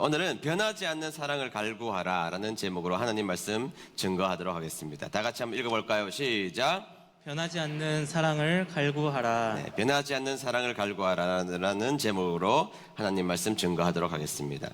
오늘은 변하지 않는 사랑을 갈구하라 라는 제목으로 하나님 말씀 증거하도록 하겠습니다. 다 같이 한번 읽어볼까요? 시작. 변하지 않는 사랑을 갈구하라. 네, 변하지 않는 사랑을 갈구하라 라는 제목으로 하나님 말씀 증거하도록 하겠습니다.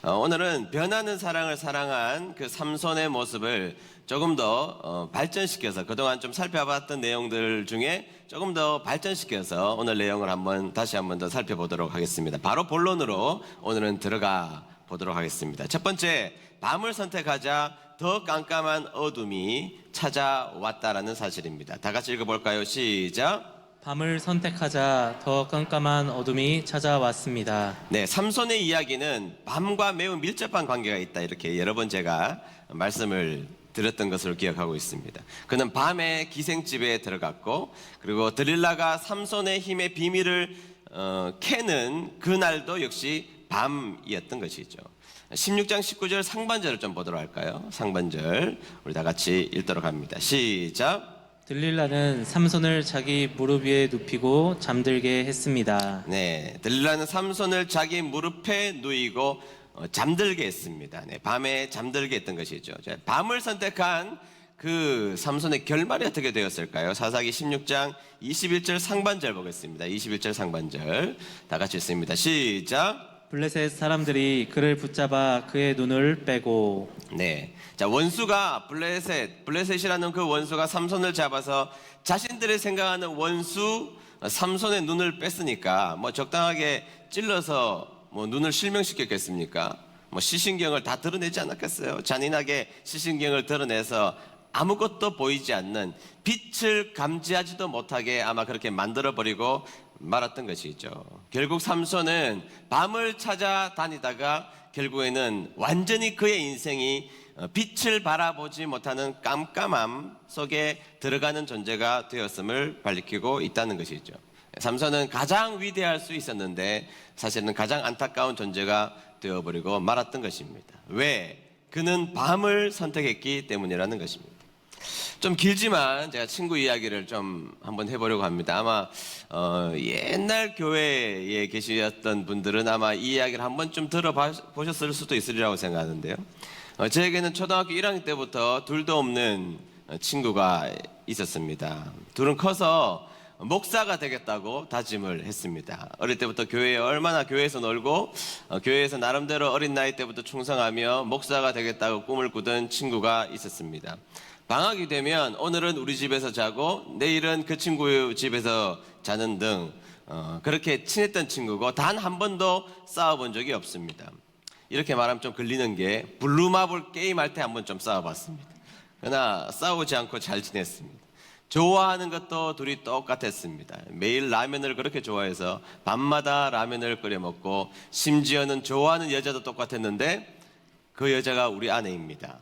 오늘은 변하는 사랑을 사랑한 그 삼손의 모습을 조금 더 발전시켜서 그동안 좀 살펴봤던 내용들 중에 조금 더 발전시켜서 오늘 내용을 다시 한번 더 살펴보도록 하겠습니다. 바로 본론으로 오늘은 들어가 보도록 하겠습니다. 첫 번째, 밤을 선택하자 더 깜깜한 어둠이 찾아왔다라는 사실입니다. 다 같이 읽어볼까요? 시작. 밤을 선택하자 더 깜깜한 어둠이 찾아왔습니다. 네, 삼손의 이야기는 밤과 매우 밀접한 관계가 있다, 이렇게 여러 번 제가 말씀을 드렸던 것으로 기억하고 있습니다. 그는 밤에 기생집에 들어갔고, 그리고 들릴라가 삼손의 힘의 비밀을 캐는 그날도 역시 밤이었던 것이죠. 16장 19절 상반절을 좀 보도록 할까요? 상반절 우리 다 같이 읽도록 합니다. 시작. 들릴라는 삼손을 자기 무릎 위에 눕히고 잠들게 했습니다. 네, 들릴라는 삼손을 자기 무릎에 누이고 잠들게 했습니다. 네, 밤에 잠들게 했던 것이죠. 밤을 선택한 그 삼손의 결말이 어떻게 되었을까요? 사사기 16장 21절 상반절 보겠습니다. 21절 상반절 다 같이 읽습니다. 시작. 블레셋 사람들이 그를 붙잡아 그의 눈을 빼고. 네, 자, 원수가 블레셋이라는 그 원수가 삼손을 잡아서 자신들이 생각하는 원수 삼손의 눈을 뺐으니까 뭐 적당하게 찔러서 뭐 눈을 실명시켰겠습니까? 뭐 시신경을 다 드러내지 않았겠어요? 잔인하게 시신경을 드러내서 아무것도 보이지 않는, 빛을 감지하지도 못하게 아마 그렇게 만들어버리고 말았던 것이죠. 결국 삼손은 밤을 찾아다니다가 결국에는 완전히 그의 인생이 빛을 바라보지 못하는 깜깜함 속에 들어가는 존재가 되었음을 밝히고 있다는 것이죠. 삼손은 가장 위대할 수 있었는데 사실은 가장 안타까운 존재가 되어버리고 말았던 것입니다. 왜? 그는 밤을 선택했기 때문이라는 것입니다. 좀 길지만 제가 친구 이야기를 좀 한번 해보려고 합니다. 아마 옛날 교회에 계셨던 분들은 아마 이 이야기를 한번 좀 들어보셨을 수도 있으리라고 생각하는데요. 저에게는 초등학교 1학년 때부터 둘도 없는 친구가 있었습니다. 둘은 커서 목사가 되겠다고 다짐을 했습니다. 어릴 때부터 얼마나 교회에서 놀고 교회에서 나름대로 어린 나이 때부터 충성하며 목사가 되겠다고 꿈을 꾸던 친구가 있었습니다. 방학이 되면 오늘은 우리 집에서 자고 내일은 그 친구 집에서 자는 등 그렇게 친했던 친구고 단 한 번도 싸워본 적이 없습니다. 이렇게 말하면 좀 걸리는 게 블루마블 게임할 때 한번 좀 싸워봤습니다. 그러나 싸우지 않고 잘 지냈습니다. 좋아하는 것도 둘이 똑같았습니다. 매일 라면을 그렇게 좋아해서 밤마다 라면을 끓여 먹고, 심지어는 좋아하는 여자도 똑같았는데 그 여자가 우리 아내입니다.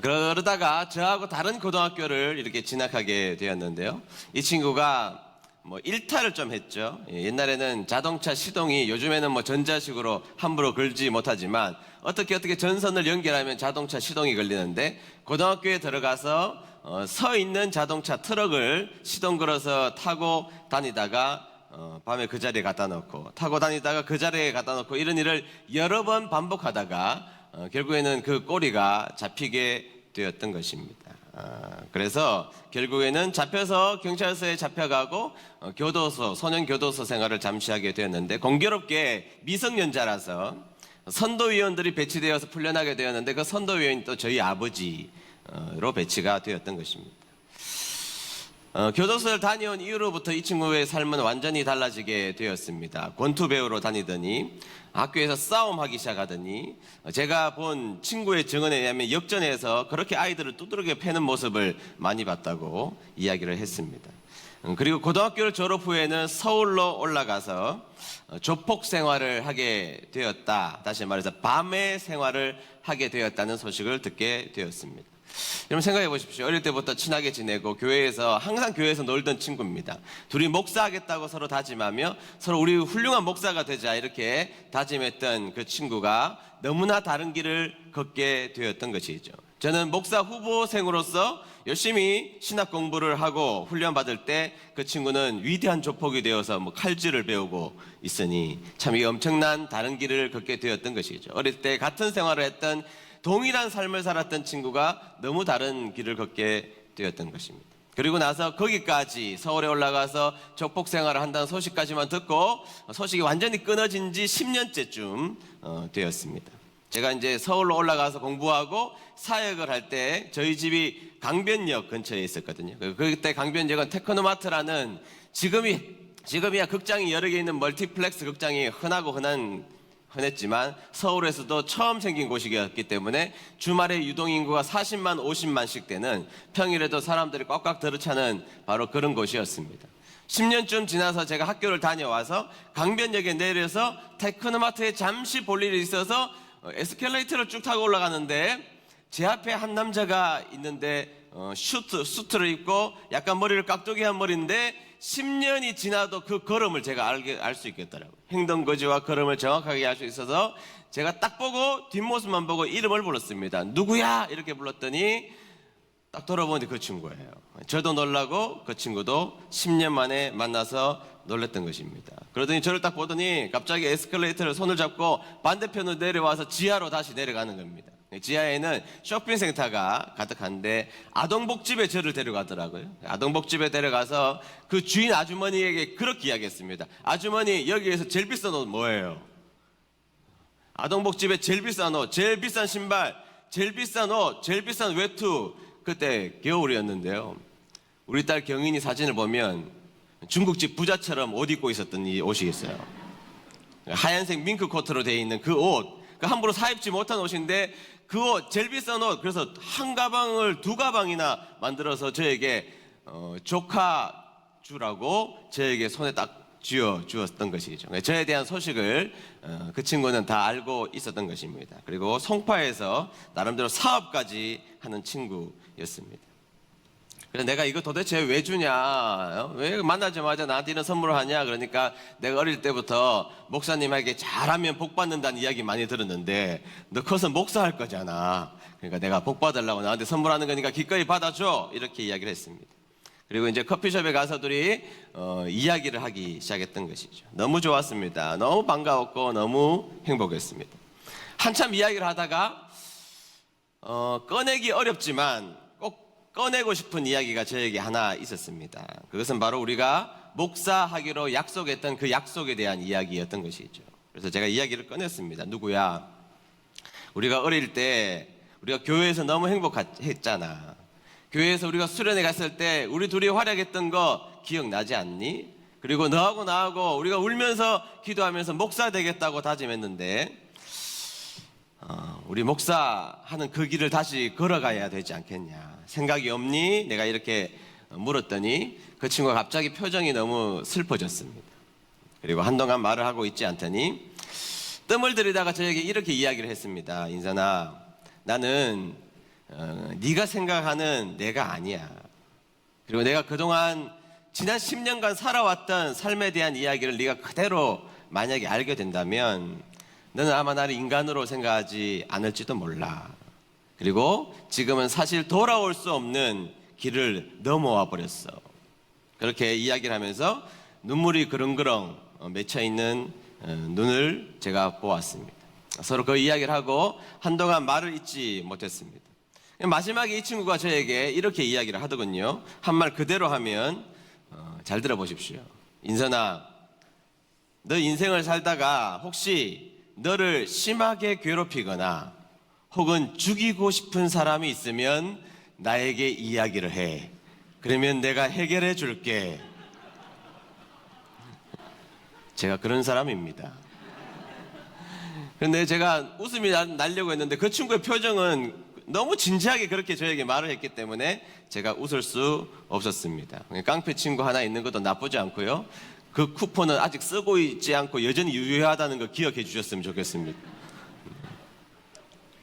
그러다가 저하고 다른 고등학교를 이렇게 진학하게 되었는데요. 이 친구가 뭐 일탈을 좀 했죠. 옛날에는 자동차 시동이, 요즘에는 뭐 전자식으로 함부로 걸지 못하지만 어떻게 전선을 연결하면 자동차 시동이 걸리는데, 고등학교에 들어가서 서 있는 자동차 트럭을 시동 걸어서 타고 다니다가 밤에 그 자리에 갖다 놓고, 타고 다니다가 그 자리에 갖다 놓고, 이런 일을 여러 번 반복하다가 결국에는 그 꼬리가 잡히게 되었던 것입니다. 그래서 결국에는 잡혀서 경찰서에 잡혀가고 소년교도소 생활을 잠시 하게 되었는데, 공교롭게 미성년자라서 선도위원들이 배치되어서 풀려나게 되었는데, 그 선도위원이 또 저희 아버지로 배치가 되었던 것입니다. 교도소를 다녀온 이후로부터 이 친구의 삶은 완전히 달라지게 되었습니다. 권투 배우러 다니더니, 학교에서 싸움하기 시작하더니, 제가 본 친구의 증언에 의하면 역전해서 그렇게 아이들을 두드러게 패는 모습을 많이 봤다고 이야기를 했습니다. 그리고 고등학교를 졸업 후에는 서울로 올라가서 조폭 생활을 하게 되었다. 다시 말해서 밤의 생활을 하게 되었다는 소식을 듣게 되었습니다. 여러분 생각해 보십시오. 어릴 때부터 친하게 지내고 항상 교회에서 놀던 친구입니다. 둘이 목사하겠다고 서로 다짐하며 서로 우리 훌륭한 목사가 되자 이렇게 다짐했던 그 친구가 너무나 다른 길을 걷게 되었던 것이죠. 저는 목사 후보생으로서 열심히 신학 공부를 하고 훈련 받을 때 그 친구는 위대한 조폭이 되어서 뭐 칼질을 배우고 있으니 참 이 엄청난 다른 길을 걷게 되었던 것이죠. 어릴 때 같은 생활을 했던 동일한 삶을 살았던 친구가 너무 다른 길을 걷게 되었던 것입니다. 그리고 나서 거기까지 서울에 올라가서 조폭 생활을 한다는 소식까지만 듣고 소식이 완전히 끊어진 지 10년째쯤 되었습니다. 제가 이제 서울로 올라가서 공부하고 사역을 할 때 저희 집이 강변역 근처에 있었거든요. 그때 강변역은 테크노마트라는 지금이야 극장이 여러 개 있는 멀티플렉스 극장이 흔했지만 서울에서도 처음 생긴 곳이었기 때문에 주말에 유동인구가 40만 50만씩 되는, 평일에도 사람들이 꽉꽉 들어차는 바로 그런 곳이었습니다. 10년쯤 지나서 제가 학교를 다녀와서 강변역에 내려서 테크노마트에 잠시 볼 일이 있어서 에스컬레이터를 쭉 타고 올라가는데 제 앞에 한 남자가 있는데 수트를 입고 약간 머리를 깍두기 한 머리인데 10년이 지나도 그 걸음을 제가 알 수 있겠더라고요. 행동거지와 걸음을 정확하게 알 수 있어서 제가 딱 보고 뒷모습만 보고 이름을 불렀습니다. 누구야? 이렇게 불렀더니 딱 돌아보니 그 친구예요. 저도 놀라고 그 친구도 10년 만에 만나서 놀랐던 것입니다. 그러더니 저를 딱 보더니 갑자기 에스컬레이터를 손을 잡고 반대편으로 내려와서 지하로 다시 내려가는 겁니다. 지하에는 쇼핑센터가 가득한데 아동복집에 저를 데려가더라고요. 아동복집에 데려가서 그 주인 아주머니에게 그렇게 이야기했습니다. 아주머니, 여기에서 제일 비싼 옷 뭐예요? 아동복집에 제일 비싼 옷, 제일 비싼 신발, 제일 비싼 옷, 제일 비싼 외투. 그때 겨울이었는데요. 우리 딸 경인이 사진을 보면 중국집 부자처럼 옷 입고 있었던 이 옷이 있어요. 하얀색 밍크 코트로 되어 있는 그 옷, 함부로 사입지 못한 옷인데 그 옷, 제일 비싼 옷, 그래서 한 가방을 두 가방이나 만들어서 저에게 조카 주라고 저에게 손에 딱 쥐어 주었던 것이죠. 저에 대한 소식을 그 친구는 다 알고 있었던 것입니다. 그리고 송파에서 나름대로 사업까지 하는 친구였습니다. 그래서 내가 이거 도대체 왜 주냐? 왜 만나자마자 나한테 이런 선물을 하냐? 그러니까 내가 어릴 때부터 목사님에게 잘하면 복 받는다는 이야기 많이 들었는데 너 커서 목사할 거잖아. 그러니까 내가 복 받으려고 나한테 선물하는 거니까 기꺼이 받아줘. 이렇게 이야기를 했습니다. 그리고 이제 커피숍에 가서 둘이 이야기를 하기 시작했던 것이죠. 너무 좋았습니다. 너무 반가웠고 너무 행복했습니다. 한참 이야기를 하다가 꺼내기 어렵지만 꼭 꺼내고 싶은 이야기가 저에게 하나 있었습니다. 그것은 바로 우리가 목사하기로 약속했던 그 약속에 대한 이야기였던 것이죠. 그래서 제가 이야기를 꺼냈습니다. 누구야? 우리가 어릴 때 우리가 교회에서 너무 행복했잖아. 교회에서 우리가 수련회 갔을 때 우리 둘이 활약했던 거 기억나지 않니? 그리고 너하고 나하고 우리가 울면서 기도하면서 목사 되겠다고 다짐했는데 우리 목사하는 그 길을 다시 걸어가야 되지 않겠냐, 생각이 없니? 내가 이렇게 물었더니 그 친구가 갑자기 표정이 너무 슬퍼졌습니다. 그리고 한동안 말을 하고 있지 않더니 뜸을 들이다가 저에게 이렇게 이야기를 했습니다. 인선아, 나는 네가 생각하는 내가 아니야. 그리고 내가 그동안 지난 10년간 살아왔던 삶에 대한 이야기를 네가 그대로 만약에 알게 된다면 너는 아마 나를 인간으로 생각하지 않을지도 몰라. 그리고 지금은 사실 돌아올 수 없는 길을 넘어와 버렸어. 그렇게 이야기를 하면서 눈물이 그렁그렁 맺혀있는 눈을 제가 보았습니다. 서로 그 이야기를 하고 한동안 말을 잇지 못했습니다. 마지막에 이 친구가 저에게 이렇게 이야기를 하더군요. 한 말 그대로 하면 잘 들어보십시오. 인선아, 너 인생을 살다가 혹시 너를 심하게 괴롭히거나 혹은 죽이고 싶은 사람이 있으면 나에게 이야기를 해. 그러면 내가 해결해 줄게. 제가 그런 사람입니다. 그런데 제가 웃음이 나려고 했는데 그 친구의 표정은 너무 진지하게 그렇게 저에게 말을 했기 때문에 제가 웃을 수 없었습니다. 깡패 친구 하나 있는 것도 나쁘지 않고요. 그 쿠폰은 아직 쓰고 있지 않고 여전히 유효하다는 거 기억해 주셨으면 좋겠습니다.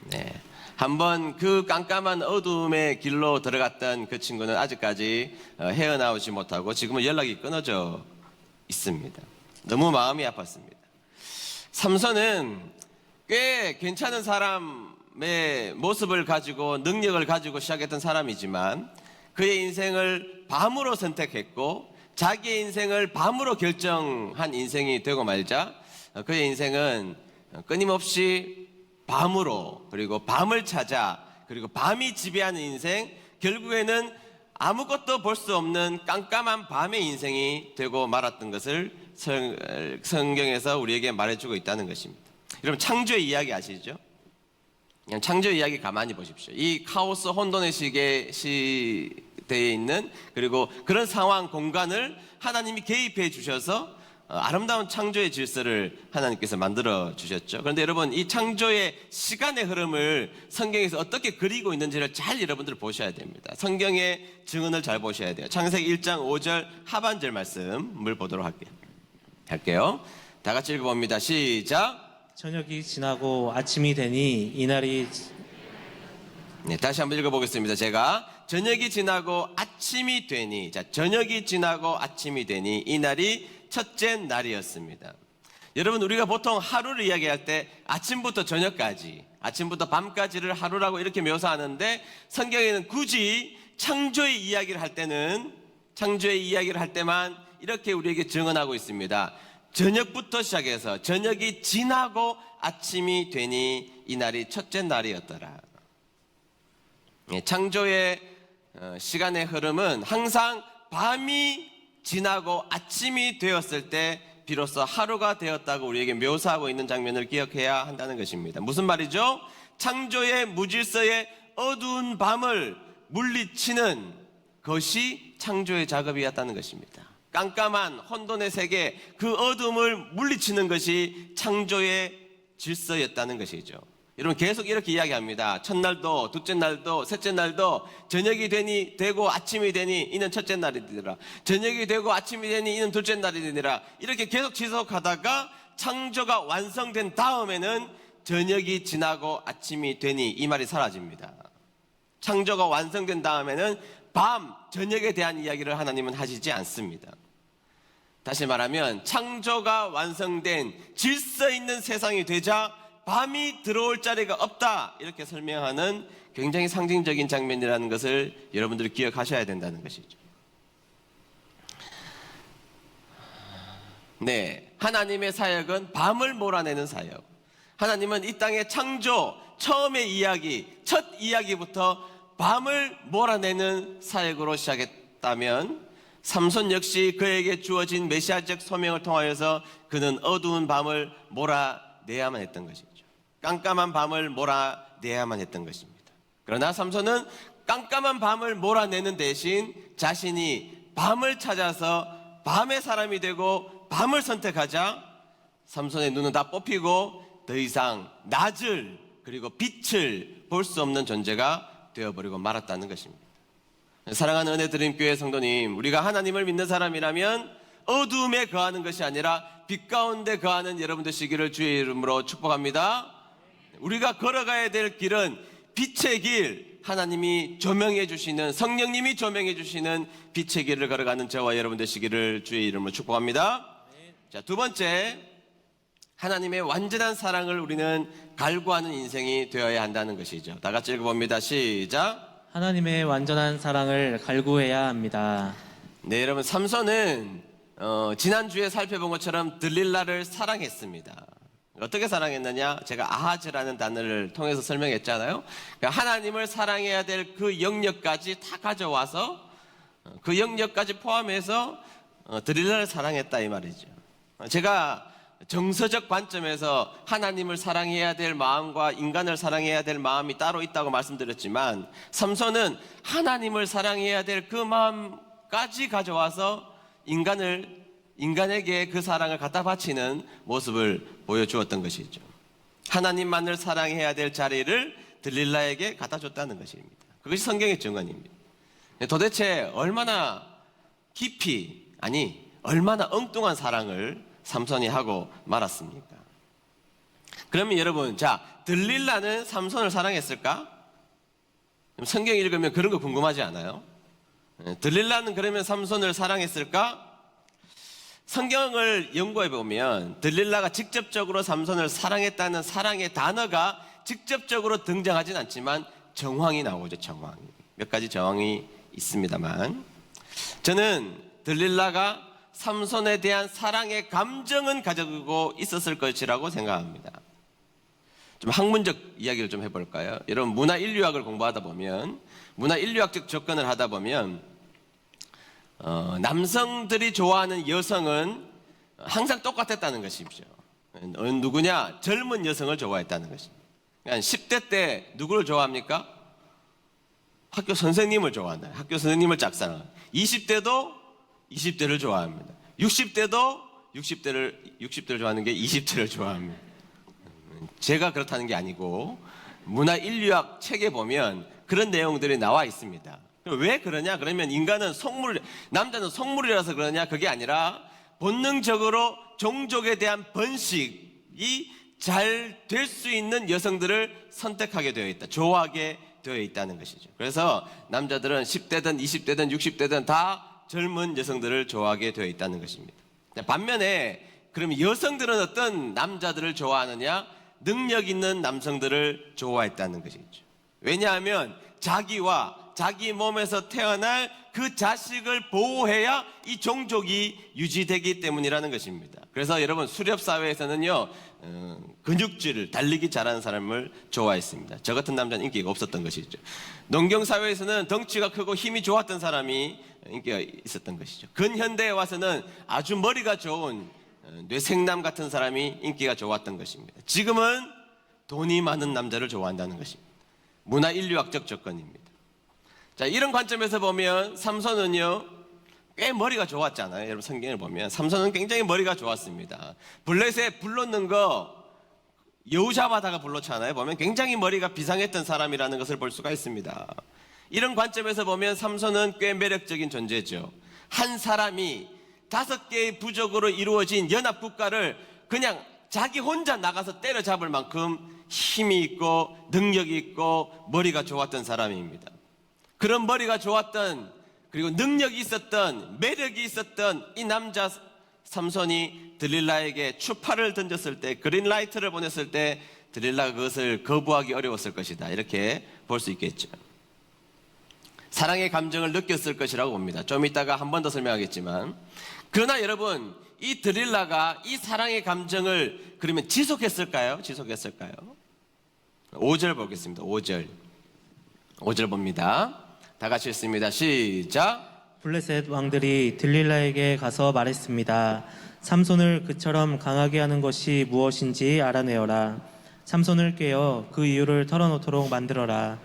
네. 한번 그 깜깜한 어둠의 길로 들어갔던 그 친구는 아직까지 헤어나오지 못하고 지금은 연락이 끊어져 있습니다. 너무 마음이 아팠습니다. 삼손은 꽤 괜찮은 사람 사람의 모습을 가지고 능력을 가지고 시작했던 사람이지만 그의 인생을 밤으로 선택했고 자기의 인생을 밤으로 결정한 인생이 되고 말자 그의 인생은 끊임없이 밤으로 그리고 밤을 찾아 그리고 밤이 지배하는 인생 결국에는 아무것도 볼 수 없는 깜깜한 밤의 인생이 되고 말았던 것을 성경에서 우리에게 말해주고 있다는 것입니다. 여러분 창조의 이야기 아시죠? 그냥 창조의 이야기 가만히 보십시오. 이 카오스 혼돈의 시대에 있는 그리고 그런 상황 공간을 하나님이 개입해 주셔서 아름다운 창조의 질서를 하나님께서 만들어 주셨죠. 그런데 여러분 이 창조의 시간의 흐름을 성경에서 어떻게 그리고 있는지를 잘 여러분들 보셔야 됩니다. 성경의 증언을 잘 보셔야 돼요. 창세기 1장 5절 하반절 말씀을 보도록 할게요. 다 같이 읽어봅니다. 시작. 저녁이 지나고 아침이 되니 이날이 네, 다시 한번 읽어보겠습니다. 제가 저녁이 지나고 아침이 되니 저녁이 지나고 아침이 되니 이날이 첫째 날이었습니다. 여러분 우리가 보통 하루를 이야기할 때 아침부터 저녁까지 아침부터 밤까지를 하루라고 이렇게 묘사하는데 성경에는 굳이 창조의 이야기를 할 때는 창조의 이야기를 할 때만 이렇게 우리에게 증언하고 있습니다. 저녁부터 시작해서 저녁이 지나고 아침이 되니 이날이 첫째 날이었더라. 창조의 시간의 흐름은 항상 밤이 지나고 아침이 되었을 때 비로소 하루가 되었다고 우리에게 묘사하고 있는 장면을 기억해야 한다는 것입니다. 무슨 말이죠? 창조의 무질서의 어두운 밤을 물리치는 것이 창조의 작업이었다는 것입니다. 깜깜한 혼돈의 세계 그 어둠을 물리치는 것이 창조의 질서였다는 것이죠. 여러분 계속 이렇게 이야기합니다. 첫날도 둘째 날도 셋째 날도 저녁이 되고 아침이 되니 이는 첫째 날이 되니라. 저녁이 되고 아침이 되니 이는 둘째 날이 되니라. 이렇게 계속 지속하다가 창조가 완성된 다음에는 저녁이 지나고 아침이 되니 이 말이 사라집니다. 창조가 완성된 다음에는 밤, 저녁에 대한 이야기를 하나님은 하시지 않습니다. 다시 말하면 창조가 완성된 질서 있는 세상이 되자 밤이 들어올 자리가 없다 이렇게 설명하는 굉장히 상징적인 장면이라는 것을 여러분들이 기억하셔야 된다는 것이죠. 네, 하나님의 사역은 밤을 몰아내는 사역. 하나님은 이 땅의 창조 처음의 이야기, 첫 이야기부터 밤을 몰아내는 사역으로 시작했다면 삼손 역시 그에게 주어진 메시아적 소명을 통하여서 그는 어두운 밤을 몰아내야만 했던 것이죠. 깜깜한 밤을 몰아내야만 했던 것입니다. 그러나 삼손은 깜깜한 밤을 몰아내는 대신 자신이 밤을 찾아서 밤의 사람이 되고 밤을 선택하자 삼손의 눈은 다 뽑히고 더 이상 낮을 그리고 빛을 볼 수 없는 존재가 되어버리고 말았다는 것입니다. 사랑하는 은혜드림 교회 성도님, 우리가 하나님을 믿는 사람이라면 어두움에 거하는 것이 아니라 빛 가운데 거하는 여러분 되시기를 주의 이름으로 축복합니다. 우리가 걸어가야 될 길은 빛의 길, 하나님이 조명해 주시는, 성령님이 조명해 주시는 빛의 길을 걸어가는 저와 여러분 되시기를 주의 이름으로 축복합니다. 자, 두 번째, 하나님의 완전한 사랑을 우리는 갈구하는 인생이 되어야 한다는 것이죠. 다 같이 읽어봅니다. 시작. 하나님의 완전한 사랑을 갈구해야 합니다. 네, 여러분 삼손은 지난주에 살펴본 것처럼 들릴라를 사랑했습니다. 어떻게 사랑했느냐? 제가 아하즈라는 단어를 통해서 설명했잖아요. 그러니까 하나님을 사랑해야 될 그 영역까지 다 가져와서 그 영역까지 포함해서 들릴라를 사랑했다 이 말이죠. 제가 정서적 관점에서 하나님을 사랑해야 될 마음과 인간을 사랑해야 될 마음이 따로 있다고 말씀드렸지만 삼손은 하나님을 사랑해야 될 그 마음까지 가져와서 인간에게 그 사랑을 갖다 바치는 모습을 보여주었던 것이죠. 하나님만을 사랑해야 될 자리를 들릴라에게 갖다 줬다는 것입니다. 그것이 성경의 증언입니다. 도대체 얼마나 깊이, 얼마나 엉뚱한 사랑을 삼손이 하고 말았습니까? 그러면 여러분, 들릴라는 삼손을 사랑했을까? 성경 읽으면 그런 거 궁금하지 않아요? 들릴라는 그러면 삼손을 사랑했을까? 성경을 연구해 보면 들릴라가 직접적으로 삼손을 사랑했다는 사랑의 단어가 직접적으로 등장하진 않지만 정황이 나오죠. 정황. 몇 가지 정황이 있습니다만 저는 들릴라가 삼손에 대한 사랑의 감정은 가지고 있었을 것이라고 생각합니다. 좀 학문적 이야기를 좀 해볼까요? 여러분 문화 인류학을 공부하다 보면 문화 인류학적 접근을 하다 보면 남성들이 좋아하는 여성은 항상 똑같았다는 것이죠. 누구냐? 젊은 여성을 좋아했다는 것입니다. 그러니까 10대 때 누구를 좋아합니까? 학교 선생님을 좋아한다. 학교 선생님을 짝사랑. 20대도 20대를 좋아합니다. 60대도 60대를 좋아하는 게 20대를 좋아합니다. 제가 그렇다는 게 아니고 문화 인류학 책에 보면 그런 내용들이 나와 있습니다. 왜 그러냐? 그러면 인간은 남자는 속물이라서 그러냐? 그게 아니라 본능적으로 종족에 대한 번식이 잘 될 수 있는 여성들을 선택하게 되어 있다. 좋아하게 되어 있다는 것이죠. 그래서 남자들은 10대든 20대든 60대든 다 젊은 여성들을 좋아하게 되어 있다는 것입니다. 반면에 그럼 여성들은 어떤 남자들을 좋아하느냐? 능력 있는 남성들을 좋아했다는 것이죠. 왜냐하면 자기와 자기 몸에서 태어날 그 자식을 보호해야 이 종족이 유지되기 때문이라는 것입니다. 그래서 여러분 수렵 사회에서는요 근육질 달리기 잘하는 사람을 좋아했습니다. 저 같은 남자는 인기가 없었던 것이죠. 농경 사회에서는 덩치가 크고 힘이 좋았던 사람이 인기가 있었던 것이죠. 근현대에 와서는 아주 머리가 좋은 뇌생남 같은 사람이 인기가 좋았던 것입니다. 지금은 돈이 많은 남자를 좋아한다는 것입니다. 문화 인류학적 접근입니다. 자, 이런 관점에서 보면 삼손은요 꽤 머리가 좋았잖아요. 여러분 성경을 보면 삼손은 굉장히 머리가 좋았습니다. 블레셋 불렀는 거 여우잡아다가 불렀잖아요. 보면 굉장히 머리가 비상했던 사람이라는 것을 볼 수가 있습니다. 이런 관점에서 보면 삼손은 꽤 매력적인 존재죠. 한 사람이 5개의 부족으로 이루어진 연합국가를 그냥 자기 혼자 나가서 때려잡을 만큼 힘이 있고 능력이 있고 머리가 좋았던 사람입니다. 그런 머리가 좋았던 그리고 능력이 있었던 매력이 있었던 이 남자 삼손이 들릴라에게 추파를 던졌을 때 그린라이트를 보냈을 때 들릴라가 그것을 거부하기 어려웠을 것이다. 이렇게 볼 수 있겠죠. 사랑의 감정을 느꼈을 것이라고 봅니다. 좀 이따가 한 번 더 설명하겠지만 그러나 여러분 이 들릴라가 이 사랑의 감정을 그러면 지속했을까요? 5절 보겠습니다. 5절 봅니다. 다 같이 읽습니다. 시작. 블레셋 왕들이 들릴라에게 가서 말했습니다. 삼손을 그처럼 강하게 하는 것이 무엇인지 알아내어라. 삼손을 꿰어 그 이유를 털어놓도록 만들어라.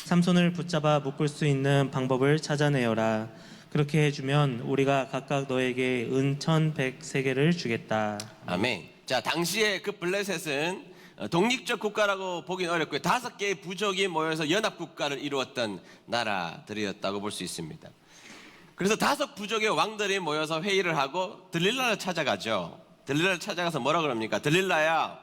삼손을 붙잡아 묶을 수 있는 방법을 찾아내어라. 그렇게 해주면 우리가 각각 너에게 은 1,100세겔을 주겠다. 아멘. 자, 당시에 그 블레셋은 독립적 국가라고 보기는 어렵고요. 5개의 부족이 모여서 연합국가를 이루었던 나라들이었다고 볼 수 있습니다. 그래서 5 부족의 왕들이 모여서 회의를 하고 들릴라를 찾아가죠. 들릴라를 찾아가서 뭐라 그럽니까? 들릴라야,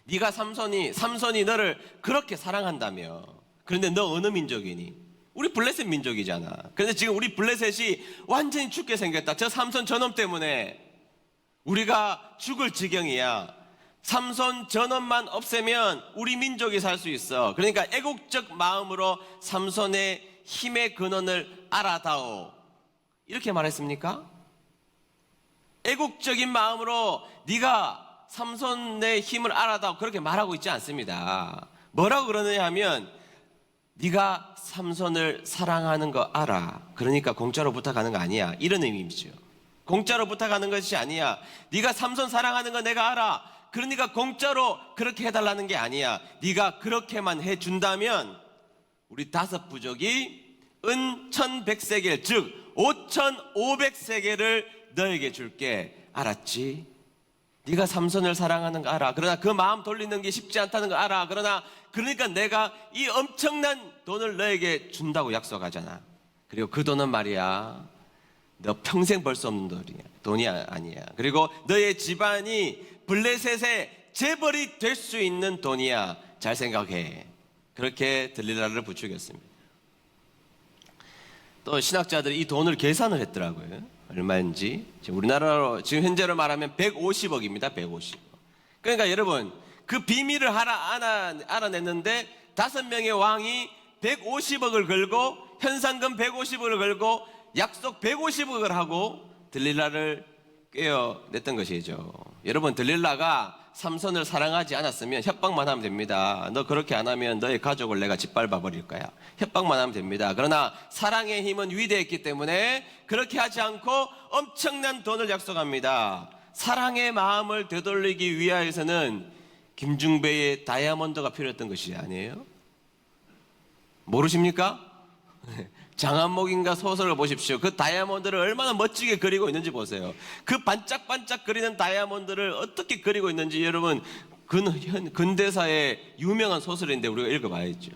네가 삼손이 너를 그렇게 사랑한다며. 그런데 너 어느 민족이니? 우리 블레셋 민족이잖아. 그런데 지금 우리 블레셋이 완전히 죽게 생겼다. 저 삼손 저놈 때문에 우리가 죽을 지경이야. 삼손 저놈만 없애면 우리 민족이 살 수 있어. 그러니까 애국적 마음으로 삼손의 힘의 근원을 알아다오. 이렇게 말했습니까? 애국적인 마음으로 네가 삼손의 힘을 알아다오. 그렇게 말하고 있지 않습니다. 뭐라고 그러느냐 하면 네가 삼손을 사랑하는 거 알아. 그러니까 공짜로 부탁하는 거 아니야. 이런 의미죠. 공짜로 부탁하는 것이 아니야. 네가 삼손 사랑하는 거 내가 알아. 그러니까 공짜로 그렇게 해달라는 게 아니야. 네가 그렇게만 해준다면 우리 5 부족이 은 1,100세겔 즉 5,500세겔을 너에게 줄게. 알았지? 네가 삼손을 사랑하는 거 알아. 그러나 그 마음 돌리는 게 쉽지 않다는 거 알아. 그러니까 내가 이 엄청난 돈을 너에게 준다고 약속하잖아. 그리고 그 돈은 말이야 너 평생 벌 수 없는 돈이 아니야. 그리고 너의 집안이 블레셋의 재벌이 될 수 있는 돈이야. 잘 생각해. 그렇게 들릴라를 부추겼습니다. 또 신학자들이 이 돈을 계산을 했더라고요. 얼마인지. 지금 우리나라로 지금 현재로 말하면 150억입니다. 150억. 그러니까 여러분 그 비밀을 알아냈는데 5명의 왕이 150억을 걸고 현상금 150억을 걸고 약속 150억을 하고 들릴라를 꿰어냈던 것이죠. 여러분, 들릴라가 삼손을 사랑하지 않았으면 협박만 하면 됩니다. 너 그렇게 안 하면 너의 가족을 내가 짓밟아 버릴 거야. 협박만 하면 됩니다. 그러나 사랑의 힘은 위대했기 때문에 그렇게 하지 않고 엄청난 돈을 약속합니다. 사랑의 마음을 되돌리기 위하여서는 김중배의 다이아몬드가 필요했던 것이 아니에요? 모르십니까? 장안목인가 소설을 보십시오. 그 다이아몬드를 얼마나 멋지게 그리고 있는지 보세요. 그 반짝반짝 그리는 다이아몬드를 어떻게 그리고 있는지 여러분, 근대사의 유명한 소설인데 우리가 읽어봐야죠.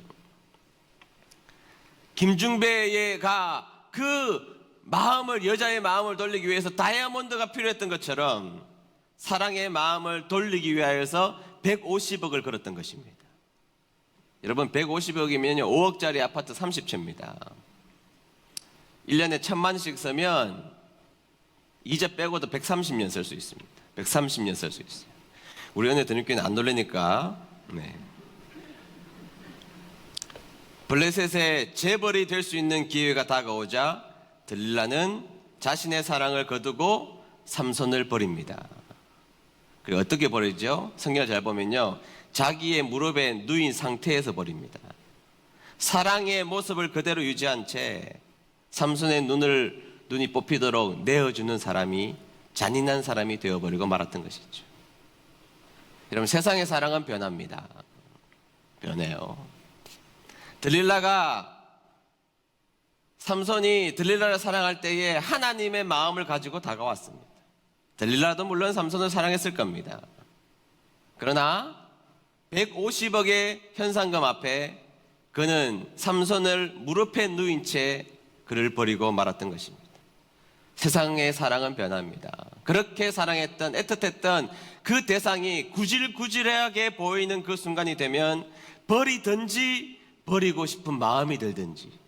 김중배가 그 마음을, 여자의 마음을 돌리기 위해서 다이아몬드가 필요했던 것처럼 사랑의 마음을 돌리기 위하여서 150억을 걸었던 것입니다. 여러분, 150억이면 5억짜리 아파트 30채입니다. 1년에 1,000만씩 쓰면 이자 빼고도 130년 쓸 수 있습니다. 130년 쓸 수 있어요. 우리 은혜 드림교회는 안 놀래니까. 네. 블레셋의 재벌이 될 수 있는 기회가 다가오자 들릴라는 자신의 사랑을 거두고 삼손을 버립니다. 그리고 어떻게 버리죠? 성경을 잘 보면요, 자기의 무릎에 누인 상태에서 버립니다. 사랑의 모습을 그대로 유지한 채 삼손의 눈이 뽑히도록 내어주는 사람이 잔인한 사람이 되어버리고 말았던 것이죠. 여러분, 세상의 사랑은 변합니다. 변해요. 삼손이 들릴라를 사랑할 때에 하나님의 마음을 가지고 다가왔습니다. 들릴라도 물론 삼손을 사랑했을 겁니다. 그러나 150억의 현상금 앞에 그는 삼손을 무릎에 누인 채 그를 버리고 말았던 것입니다. 세상의 사랑은 변합니다. 그렇게 사랑했던, 애틋했던 그 대상이 구질구질하게 보이는 그 순간이 되면 버리든지 버리고 싶은 마음이 들든지.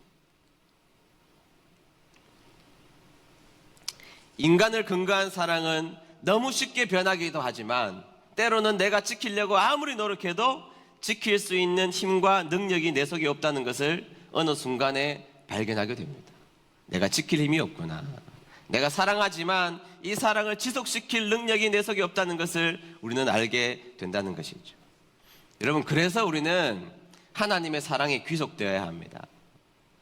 인간을 근거한 사랑은 너무 쉽게 변하기도 하지만 때로는 내가 지키려고 아무리 노력해도 지킬 수 있는 힘과 능력이 내 속에 없다는 것을 어느 순간에 발견하게 됩니다. 내가 지킬 힘이 없구나. 내가 사랑하지만 이 사랑을 지속시킬 능력이 내 속에 없다는 것을 우리는 알게 된다는 것이죠. 여러분, 그래서 우리는 하나님의 사랑에 귀속되어야 합니다.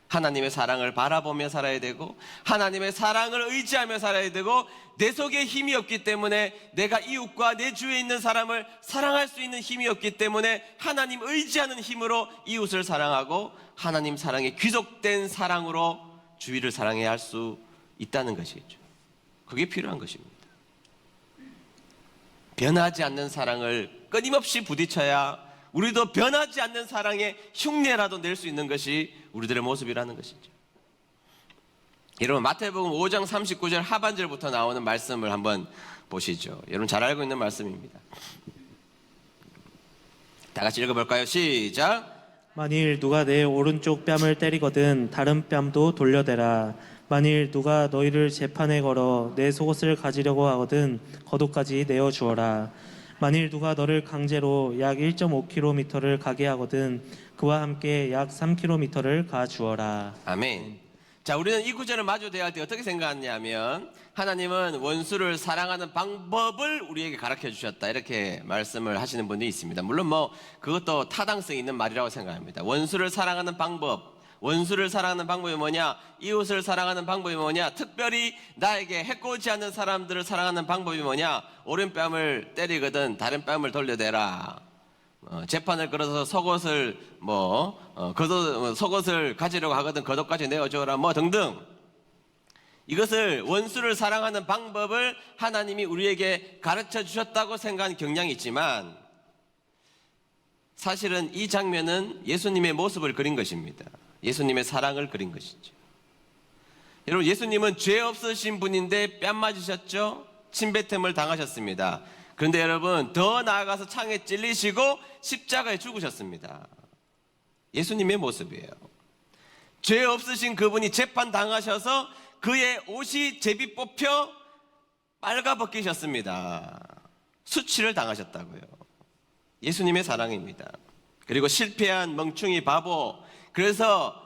하나님의 사랑을 바라보며 살아야 되고 하나님의 사랑을 의지하며 살아야 되고 내 속에 힘이 없기 때문에 내가 이웃과 내 주위에 있는 사람을 사랑할 수 있는 힘이 없기 때문에 하나님 의지하는 힘으로 이웃을 사랑하고 하나님 사랑에 귀속된 사랑으로 주위를 사랑해야 할 수 있다는 것이죠. 그게 필요한 것입니다. 변하지 않는 사랑을 끊임없이 부딪혀야 우리도 변하지 않는 사랑의 흉내라도 낼 수 있는 것이 우리들의 모습이라는 것이죠. 여러분, 마태복음 5장 39절 하반절부터 나오는 말씀을 한번 보시죠. 여러분 잘 알고 있는 말씀입니다. 다 같이 읽어볼까요? 시작. 만일 누가 내 오른쪽 뺨을 때리거든 다른 뺨도 돌려대라. 만일 누가 너희를 재판에 걸어 내 속옷을 가지려고 하거든 겉옷까지 내어 주어라. 만일 누가 너를 강제로 약 1.5km를 가게 하거든 그와 함께 약 3km를 가 주어라. 아멘. 자, 우리는 이 구절을 마주 대할 때 어떻게 생각하냐면 하나님은 원수를 사랑하는 방법을 우리에게 가르쳐 주셨다, 이렇게 말씀을 하시는 분이 있습니다. 물론 그것도 타당성 있는 말이라고 생각합니다. 원수를 사랑하는 방법, 원수를 사랑하는 방법이 뭐냐? 이웃을 사랑하는 방법이 뭐냐? 특별히 나에게 해코지 않는 사람들을 사랑하는 방법이 뭐냐? 오른뺨을 때리거든 다른 뺨을 돌려대라. 재판을 걸어서 속옷을 속옷을 가지려고 하거든 겉옷까지 내어줘라, 등등. 이것을 원수를 사랑하는 방법을 하나님이 우리에게 가르쳐 주셨다고 생각하는 경향이 있지만 사실은 이 장면은 예수님의 모습을 그린 것입니다. 예수님의 사랑을 그린 것이죠. 여러분, 예수님은 죄 없으신 분인데 뺨 맞으셨죠? 침뱉음을 당하셨습니다. 그런데 여러분, 더 나아가서 창에 찔리시고 십자가에 죽으셨습니다. 예수님의 모습이에요. 죄 없으신 그분이 재판 당하셔서 그의 옷이 제비 뽑혀 빨가 벗기셨습니다. 수치를 당하셨다고요. 예수님의 사랑입니다. 그리고 실패한 멍충이 바보, 그래서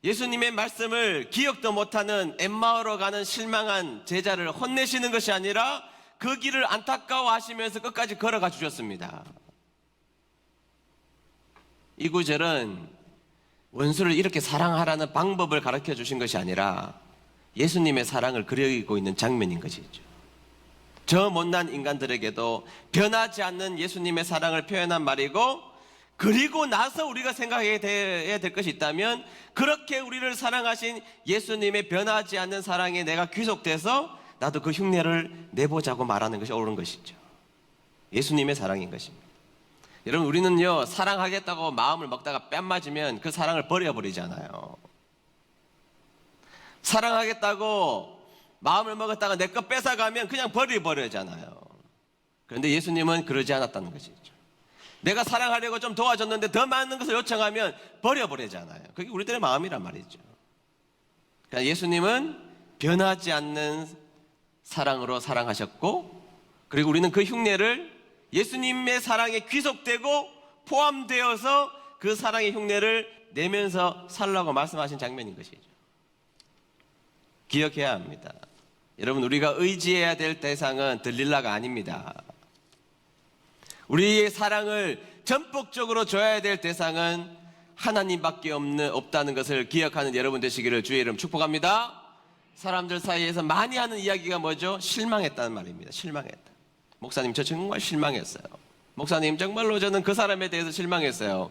예수님의 말씀을 기억도 못하는 엠마오로 가는 실망한 제자를 혼내시는 것이 아니라 그 길을 안타까워하시면서 끝까지 걸어가 주셨습니다. 이 구절은 원수를 이렇게 사랑하라는 방법을 가르쳐 주신 것이 아니라 예수님의 사랑을 그리고 있는 장면인 것이죠. 저 못난 인간들에게도 변하지 않는 예수님의 사랑을 표현한 말이고, 그리고 나서 우리가 생각해야 될 것이 있다면 그렇게 우리를 사랑하신 예수님의 변하지 않는 사랑에 내가 귀속돼서 나도 그 흉내를 내보자고 말하는 것이 옳은 것이죠. 예수님의 사랑인 것입니다. 여러분, 우리는요, 사랑하겠다고 마음을 먹다가 뺨 맞으면 그 사랑을 버려버리잖아요. 사랑하겠다고 마음을 먹었다가 내 것 뺏어가면 그냥 버려버리잖아요. 그런데 예수님은 그러지 않았다는 것이죠. 내가 사랑하려고 좀 도와줬는데 더 많은 것을 요청하면 버려버리잖아요. 그게 우리들의 마음이란 말이죠. 그러니까 예수님은 변하지 않는 사랑으로 사랑하셨고, 그리고 우리는 그 흉내를 예수님의 사랑에 귀속되고 포함되어서 그 사랑의 흉내를 내면서 살라고 말씀하신 장면인 것이죠. 기억해야 합니다. 여러분, 우리가 의지해야 될 대상은 들릴라가 아닙니다. 우리의 사랑을 전폭적으로 줘야 될 대상은 하나님밖에 없다는 것을 기억하는 여러분 되시기를 주의 이름 축복합니다. 사람들 사이에서 많이 하는 이야기가 뭐죠? 실망했다는 말입니다. 실망했다. 목사님, 저 정말 실망했어요. 목사님, 정말로 저는 그 사람에 대해서 실망했어요.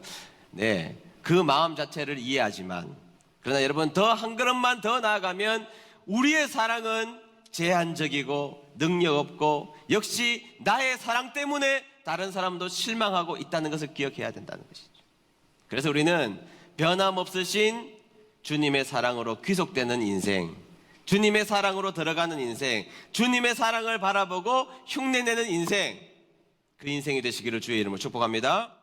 네, 그 마음 자체를 이해하지만, 그러나 여러분, 더 한 걸음만 더 나아가면 우리의 사랑은 제한적이고 능력 없고 역시 나의 사랑 때문에 다른 사람도 실망하고 있다는 것을 기억해야 된다는 것이죠. 그래서 우리는 변함없으신 주님의 사랑으로 귀속되는 인생, 주님의 사랑으로 들어가는 인생, 주님의 사랑을 바라보고 흉내내는 인생, 그 인생이 되시기를 주의 이름으로 축복합니다.